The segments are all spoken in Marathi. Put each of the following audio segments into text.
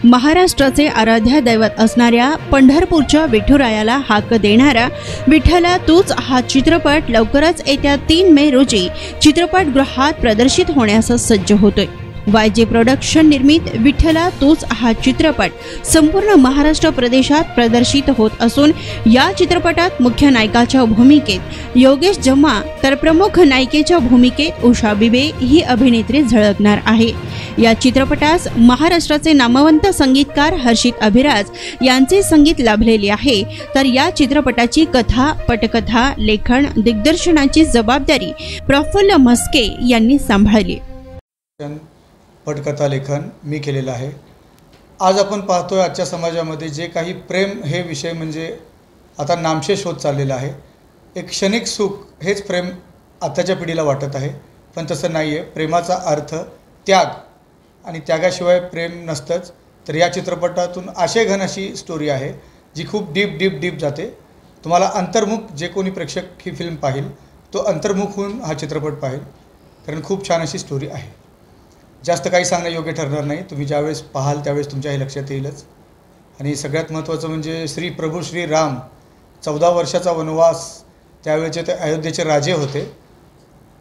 महाराष्ट्राचे आराध्य दैवत असणाऱ्या पंढरपूरच्या विठुरायाला हाक देणारा विठ्ठला तूच हा चित्रपट लवकरच येत्या 3 मे रोजी चित्रपटगृहात प्रदर्शित होण्यास सज्ज होतोय। YG प्रोडक्शन निर्मित विठ्ठला तूच हा चित्रपट संपूर्ण महाराष्ट्र प्रदेशात प्रदर्शित होत असून या चित्रपटात मुख्य नायकाच्या भूमिकेत योगेश जम्मा तर प्रमुख नायिकेच्या भूमिकेत उषा बिबे ही अभिनेत्री झळकणार आहे। या चित्रपटास महाराष्ट्राचे नामवंत संगीतकार हर्षित अभिराज यांचे संगीत लाभलेले आहे। तर या चित्रपटाची कथा, पटकथा, लेखन, दिग्दर्शनाची जबाबदारी प्रफुल्ल म्हस्के यांनी सांभाळली। पटकथा लेखन मी केलेलं आहे। आज आपण पाहतोय आजच्या समाजामध्ये जे काही प्रेम हे विषय म्हणजे आता नामशेष होत चाललेला आहे। एक क्षणिक सुख हेच प्रेम आताच्या पिढीला वाटत आहे, पण तसं नाही आहे। प्रेमाचा अर्थ त्याग आणि त्यागाशिवाय प्रेम नसतंच। तर या चित्रपटातून आशेघन अशी स्टोरी आहे जी खूप डीप जाते। तुम्हाला अंतर्मुख जे कोणी प्रेक्षक ही फिल्म पाहिल तो अंतर्मुख होऊन हा चित्रपट पाहिल, कारण खूप छान अशी स्टोरी आहे। जास्त काही सांगणं योग्य ठरणार नाही, तुम्ही ज्यावेळेस पाहाल त्यावेळेस तुमच्या हे लक्षात येईलच। आणि सगळ्यात महत्त्वाचं म्हणजे प्रभू श्री राम 14 वर्षाचा वनवास, त्यावेळेचे ते अयोध्येचे राजे होते।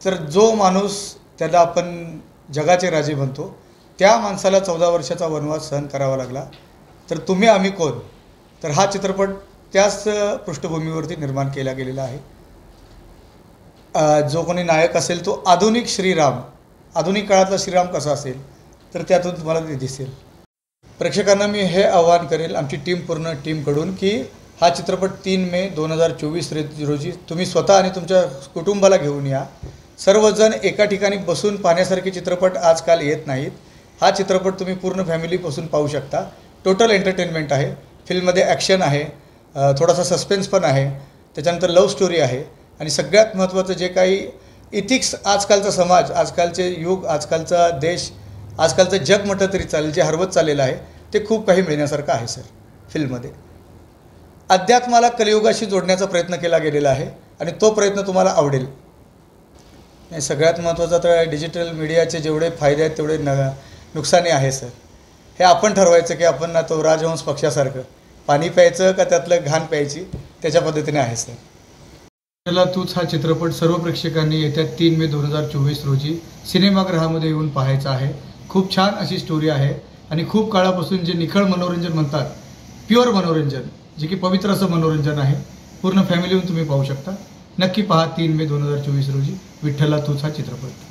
तर जो माणूस त्याला आपण जगाचे राजे म्हणतो त्या माणसाला 14 वर्षाचा वनवास सहन करावा लागला। तर तुम्ही आम्ही कोण, तर हा चित्रपट त्याच पृष्ठभूमीवरती निर्माण केला गेलेला आहे। जो कोणी नायक असेल तो आधुनिक श्रीराम, आधुनिक काळातला श्रीराम कसा असेल तर त्यातून तुम्हाला ते दिसेल। प्रेक्षकांना मी हे आवाहन करेल आमची पूर्ण टीमकडून की हा चित्रपट 3 मे 2024 रोजी तुम्ही स्वतः आणि तुमच्या कुटुंबाला घेऊन या। सर्वजण एका ठिकाणी बसून पाहण्यासारखे चित्रपट आजकाल येत नाहीत। हा चित्रपट तुम्ही पूर्ण फॅमिलीपासून पाहू शकता। टोटल एंटरटेनमेंट आहे। फिल्ममध्ये ॲक्शन आहे, थोडासा सस्पेन्स पण आहे, त्याच्यानंतर लव्ह स्टोरी आहे आणि सगळ्यात महत्त्वाचं जे काही इथिक्स, आजकालचा समाज, आजकालचे युग, आजकालचा देश, आजकालचं जग म्हटलं तरी चालेल, जे हरवत चाललेलं आहे ते खूप काही मिळण्यासारखं आहे सर। फिल्ममध्ये अध्यात्माला कलियुगाशी जोडण्याचा प्रयत्न केला गेलेला आहे आणि तो प्रयत्न तुम्हाला आवडेल। आणि सगळ्यात महत्त्वाचं तर डिजिटल मीडियाचे जेवढे फायदे आहेत तेवढे नुकसानी आहे सर। हे आपण ठरवायचं की आपण ना तो राजहंस पक्षासारखं पाणी प्यायचं का त्यातलं घाण प्यायची, त्याच्या पद्धतीने आहे सर। विठ्ठला तूच हा चित्रपट सर्व प्रेक्षकांनी येत्या 3 मे 2024 रोजी सिनेमागृहामध्ये येऊन पाहायचा आहे। खूप छान अशी स्टोरी आहे आणि खूप काळापासून जे निखळ मनोरंजन म्हणतात, प्युअर मनोरंजन, जे की पवित्र असं मनोरंजन आहे, पूर्ण फॅमिली येऊन तुम्ही पाहू शकता। नक्की पहा 3 मे 2024 रोजी विठ्ठला तूच हा चित्रपट।